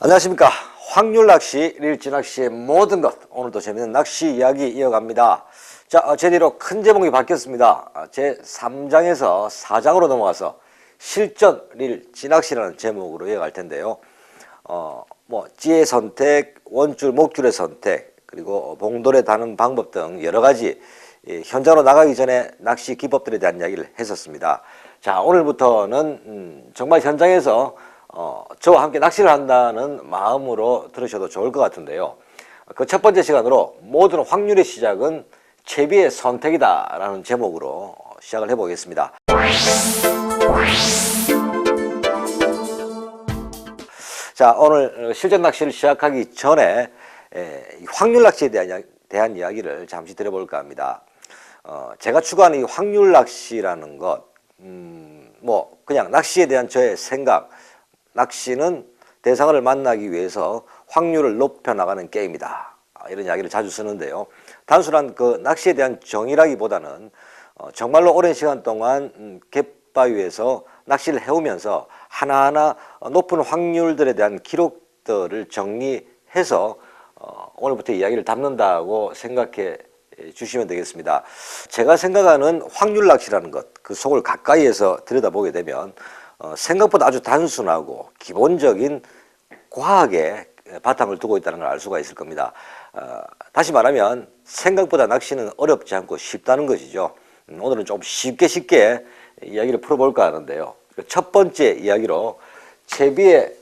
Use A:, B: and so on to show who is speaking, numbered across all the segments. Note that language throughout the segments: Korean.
A: 안녕하십니까. 확률낚시, 릴지낚시의 모든 것, 오늘도 재밌는 낚시 이야기 이어갑니다. 자, 제 뒤로 큰 제목이 바뀌었습니다. 제 3장에서 4장으로 넘어가서 실전 릴지낚시라는 제목으로 이어갈 텐데요. 찌의 선택, 원줄, 목줄의 선택, 그리고 봉돌에 다는 방법 등 여러 가지 현장으로 나가기 전에 낚시 기법들에 대한 이야기를 했었습니다. 자, 오늘부터는 정말 현장에서 저와 함께 낚시를 한다는 마음으로 들으셔도 좋을 것 같은데요. 그 첫 번째 시간으로 모든 확률의 시작은 채비의 선택이다 라는 제목으로 시작을 해보겠습니다. 자, 오늘 실전 낚시를 시작하기 전에 확률 낚시에 대한 이야기를 잠시 드려볼까 합니다. 제가 추구하는 이 확률 낚시라는 것, 그냥 낚시에 대한 저의 생각, 낚시는 대상을 만나기 위해서 확률을 높여나가는 게임이다, 이런 이야기를 자주 쓰는데요. 단순한 그 낚시에 대한 정의라기보다는 정말로 오랜 시간 동안 갯바위에서 낚시를 해오면서 하나하나 높은 확률들에 대한 기록들을 정리해서 오늘부터 이야기를 담는다고 생각해 주시면 되겠습니다. 제가 생각하는 확률 낚시라는 것, 그 속을 가까이에서 들여다보게 되면 생각보다 아주 단순하고 기본적인 과학의 바탕을 두고 있다는 걸 알 수가 있을 겁니다. 다시 말하면 생각보다 낚시는 어렵지 않고 쉽다는 것이죠. 오늘은 좀 쉽게 이야기를 풀어볼까 하는데요. 첫 번째 이야기로 채비의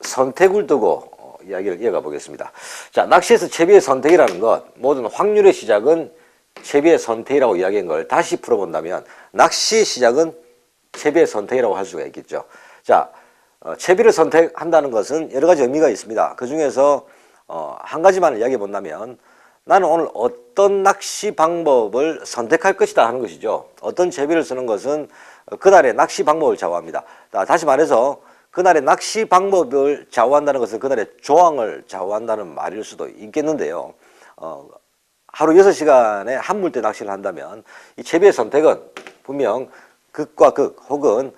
A: 선택을 두고 이야기를 이어가 보겠습니다. 자, 낚시에서 채비의 선택이라는 것, 모든 확률의 시작은 채비의 선택이라고 이야기한 걸 다시 풀어본다면 낚시 시작은 채비의 선택이라고 할 수가 있겠죠. 자, 채비를 선택한다는 것은 여러 가지 의미가 있습니다. 그 중에서 한 가지만 이야기해 본다면 나는 오늘 어떤 낚시 방법을 선택할 것이다 하는 것이죠. 어떤 채비를 쓰는 것은 그날의 낚시 방법을 좌우합니다. 다시 말해서 그날의 낚시 방법을 좌우한다는 것은 그날의 조항을 좌우한다는 말일 수도 있겠는데요. 하루 6시간에 한 물때 낚시를 한다면 이 채비의 선택은 분명 극과 극 혹은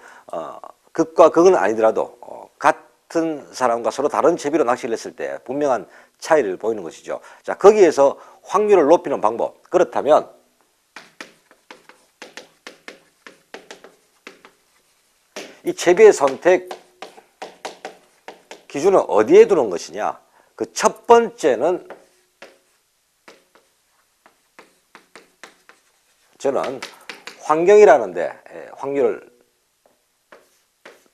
A: 극과 극은 아니더라도 같은 사람과 서로 다른 채비로 낚시를 했을 때 분명한 차이를 보이는 것이죠. 자, 거기에서 확률을 높이는 방법, 그렇다면 이 채비의 선택 기준은 어디에 두는 것이냐? 그 첫 번째는 저는 환경이라는데 확률을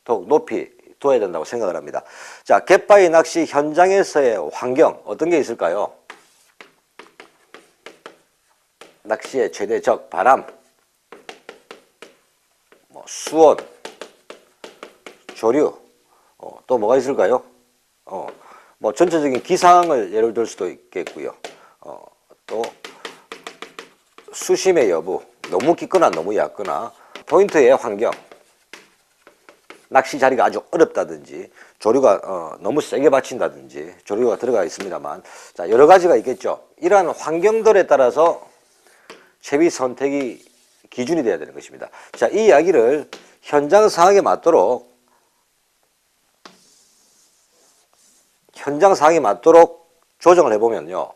A: 더욱 높이 둬야 된다고 생각을 합니다. 자, 갯바위 낚시 현장에서의 환경 어떤 게 있을까요? 낚시의 최대적 바람, 수온, 조류, 또 뭐가 있을까요? 전체적인 기상을 예를 들 수도 있겠고요. 또 수심의 여부, 너무 깊거나 너무 얕거나, 포인트의 환경, 낚시 자리가 아주 어렵다든지, 조류가 너무 세게 받친다든지, 조류가 들어가 있습니다만, 자, 여러 가지가 있겠죠. 이러한 환경들에 따라서 채비 선택이 기준이 되어야 되는 것입니다. 자, 이 이야기를 현장 상황에 맞도록 조정을 해보면요.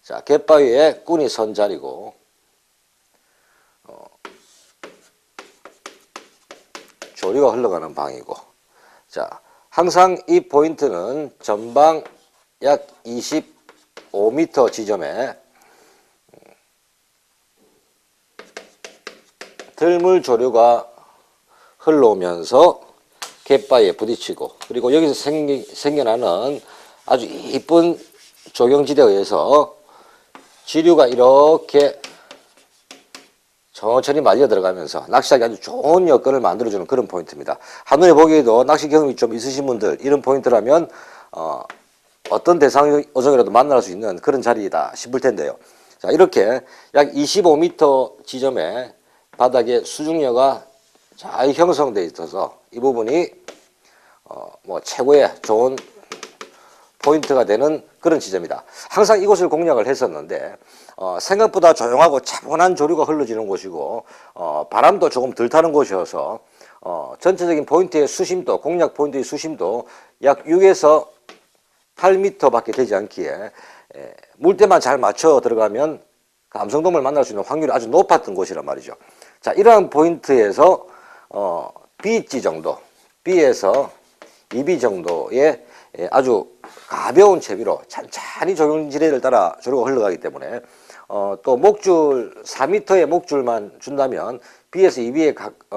A: 자, 갯바위에 꾼이 선 자리고, 조류가 흘러가는 방이고, 자, 항상 이 포인트는 전방 약 25m 지점에 들물 조류가 흘러오면서 갯바위에 부딪히고, 그리고 여기서 생겨나는 아주 이쁜 조경지대에 의해서 지류가 이렇게 천천히 말려 들어가면서 낚시하기 아주 좋은 여건을 만들어주는 그런 포인트입니다. 한눈에 보기에도 낚시 경험이 좀 있으신 분들, 이런 포인트라면 어떤 대상 어종이라도 만날 수 있는 그런 자리이다 싶을 텐데요. 자, 이렇게 약 25m 지점에 바닥에 수중녀가 잘 형성되어 있어서 이 부분이 최고의 좋은 포인트가 되는 그런 지점이다. 항상 이곳을 공략을 했었는데 생각보다 조용하고 차분한 조류가 흘러지는 곳이고 바람도 조금 덜 타는 곳이어서 전체적인 포인트의 수심도, 공략 포인트의 수심도 약 6에서 8m 밖에 되지 않기에 물때만 잘 맞춰 들어가면 감성돔을 만날 수 있는 확률이 아주 높았던 곳이란 말이죠. 자, 이러한 포인트에서 B지 정도, B에서 2B 정도의 아주 가벼운 채비로 찬찬히 조용지레를 따라 조류가 흘러가기 때문에 또 목줄 4m의 목줄만 준다면 B에서 2B의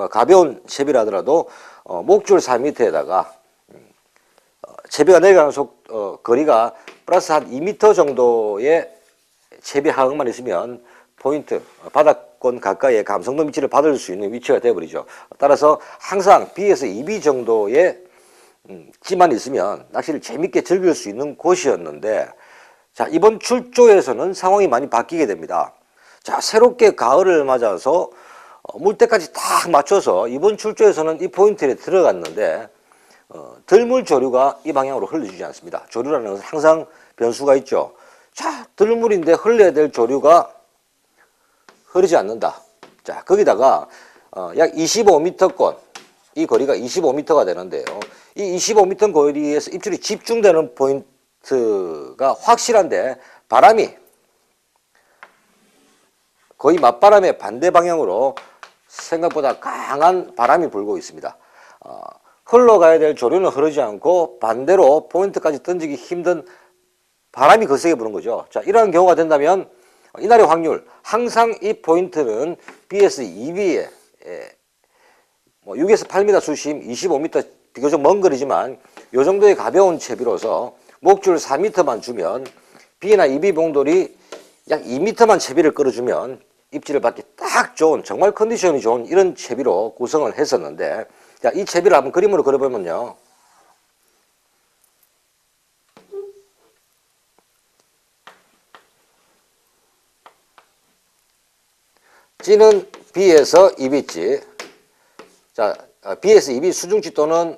A: 가벼운 채비라 하더라도 목줄 4m에다가 채비가 내려가는 거리가 플러스 한 2m 정도의 채비 하역만 있으면 포인트, 바닥권 가까이에 감성돔 위치를 받을 수 있는 위치가 되어버리죠. 따라서 항상 B에서 2B 정도의 찌만 있으면 낚시를 재밌게 즐길 수 있는 곳이었는데, 자, 이번 출조에서는 상황이 많이 바뀌게 됩니다. 자, 새롭게 가을을 맞아서 물때까지 딱 맞춰서 이번 출조에서는 이 포인트에 들어갔는데 들물 조류가 이 방향으로 흘러주지 않습니다. 조류라는 것은 항상 변수가 있죠. 자, 들물인데 흘러야 될 조류가 흐르지 않는다. 자, 거기다가 약 25m권, 이 거리가 25m가 되는데요. 이 25m 거리에서 입질이 집중되는 포인트가 확실한데 바람이 거의 맞바람의 반대 방향으로 생각보다 강한 바람이 불고 있습니다. 흘러가야 될 조류는 흐르지 않고 반대로 포인트까지 던지기 힘든 바람이 거세게 부는 거죠. 자, 이러한 경우가 된다면 이날의 확률, 항상 이 포인트는 BS 2B에 6에서 8m 수심, 25m 비교적 먼 거리지만 이 정도의 가벼운 채비로서 목줄 4m만 주면 B나 2B 봉돌이 약 2m만 채비를 끌어주면 입질을 받기 딱 좋은, 정말 컨디션이 좋은 이런 채비로 구성을 했었는데, 자, 이 채비를 한번 그림으로 그려보면요. 찌는 B에서 2B찌. 자, B에서 2B 수중찌 또는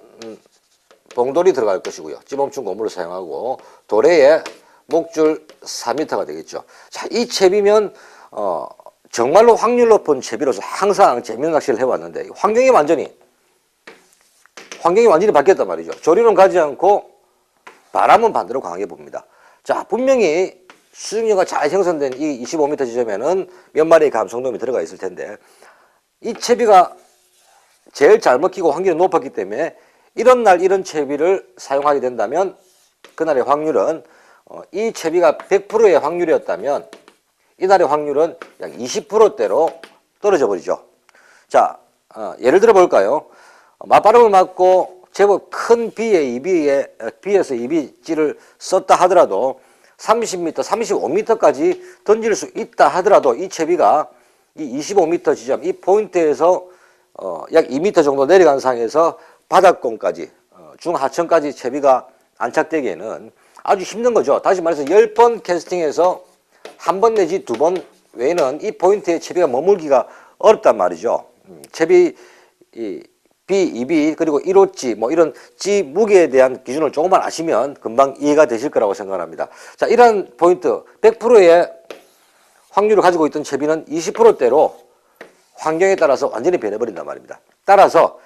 A: 봉돌이 들어갈 것이고요. 찌멈춘 고무를 사용하고 도래에 목줄 4m가 되겠죠. 자, 이 채비면 정말로 확률 높은 채비로서 항상 재밌는 낚시를 해왔는데 환경이 완전히 바뀌었단 말이죠. 조류는 가지 않고 바람은 반대로 강하게 봅니다. 자, 분명히 수중류가 잘 형성된 이 25m 지점에는 몇 마리의 감성돔이 들어가 있을 텐데 이 채비가 제일 잘 먹히고 확률이 높았기 때문에 이런 날 이런 채비를 사용하게 된다면 그날의 확률은 이 채비가 100%의 확률이었다면 이날의 확률은 약 20%대로 떨어져 버리죠. 자, 예를 들어 볼까요? 맞바람을 맞고 제법 큰 B에서 2B찌를 썼다 하더라도 30m, 35m까지 던질 수 있다 하더라도 이 채비가 이 25m 지점, 이 포인트에서 약 2m 정도 내려간 상에서 바닥권까지, 중하천까지 채비가 안착되기에는 아주 힘든 거죠. 다시 말해서 10번 캐스팅해서 한 번 내지 2번 외에는 이 포인트에 채비가 머물기가 어렵단 말이죠. 채비 B, 2B 그리고 1호찌 뭐 이런 찌 무게에 대한 기준을 조금만 아시면 금방 이해가 되실 거라고 생각합니다. 자, 이런 포인트 100%의 확률을 가지고 있던 채비는 20%대로 환경에 따라서 완전히 변해버린단 말입니다. 따라서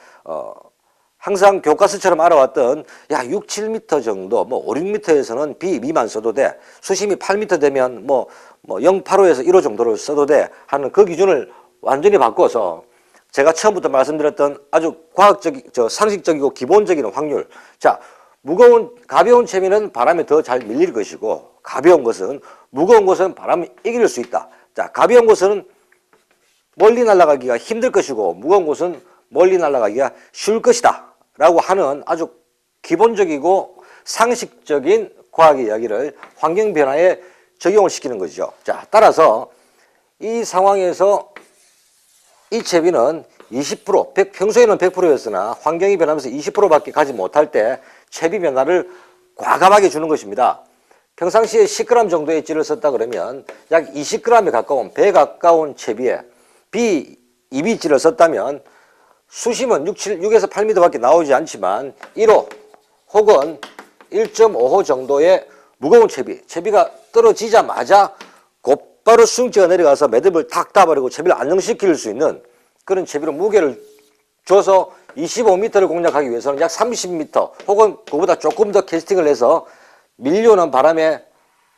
A: 항상 교과서처럼 알아왔던 야 6, 7m 정도 뭐 5, 6m에서는 B, 2B만 써도 돼. 수심이 8m 되면 뭐 0.85에서 1호 정도를 써도 돼 하는 그 기준을 완전히 바꿔서 제가 처음부터 말씀드렸던 아주 상식적이고 기본적인 확률. 자, 가벼운 채비는 바람에 더 잘 밀릴 것이고, 무거운 것은 바람이 이길 수 있다. 자, 가벼운 것은 멀리 날아가기가 힘들 것이고, 무거운 것은 멀리 날아가기가 쉬울 것이다. 라고 하는 아주 기본적이고 상식적인 과학의 이야기를 환경 변화에 적용을 시키는 것이죠. 자, 따라서 이 상황에서 이 채비는 20%, 평소에는 100%였으나 환경이 변하면서 20%밖에 가지 못할 때 채비 변화를 과감하게 주는 것입니다. 평상시에 10g 정도의 찌를 썼다 그러면 약 20g에 가까운, 배에 가까운 채비에 B, 2B찌를 썼다면 수심은 6에서 8m밖에 나오지 않지만 1호 혹은 1.5호 정도의 무거운 채비가 떨어지자마자 곧바로 수중지가 내려가서 매듭을 탁 따버리고 채비를 안정시킬 수 있는 그런 채비로 무게를 줘서 25m를 공략하기 위해서는 약 30m 혹은 그보다 조금 더 캐스팅을 해서 밀려오는 바람에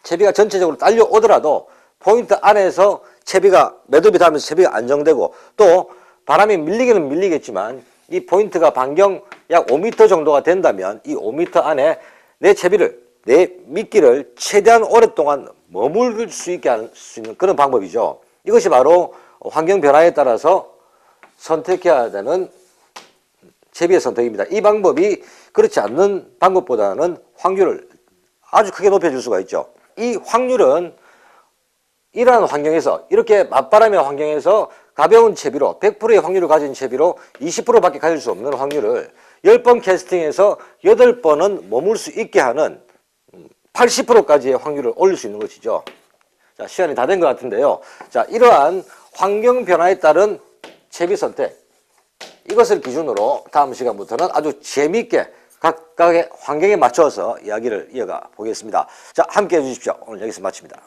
A: 채비가 전체적으로 딸려오더라도 포인트 안에서 채비가 매듭이 닿으면서 채비가 안정되고 또 바람이 밀리기는 밀리겠지만 이 포인트가 반경 약 5m 정도가 된다면 이 5m 안에 내 미끼를 최대한 오랫동안 머물 수 있게 할 수 있는 그런 방법이죠. 이것이 바로 환경 변화에 따라서 선택해야 되는 채비의 선택입니다. 이 방법이 그렇지 않는 방법보다는 확률을 아주 크게 높여줄 수가 있죠. 이 확률은 이러한 환경에서 이렇게 맞바람의 환경에서 가벼운 채비로 100%의 확률을 가진 채비로 20%밖에 가질 수 없는 확률을 10번 캐스팅해서 8번은 머물 수 있게 하는 80%까지의 확률을 올릴 수 있는 것이죠. 자, 시간이 다 된 것 같은데요. 자, 이러한 환경 변화에 따른 채비 선택, 이것을 기준으로 다음 시간부터는 아주 재미있게 각각의 환경에 맞춰서 이야기를 이어가 보겠습니다. 자, 함께 해주십시오. 오늘 여기서 마칩니다.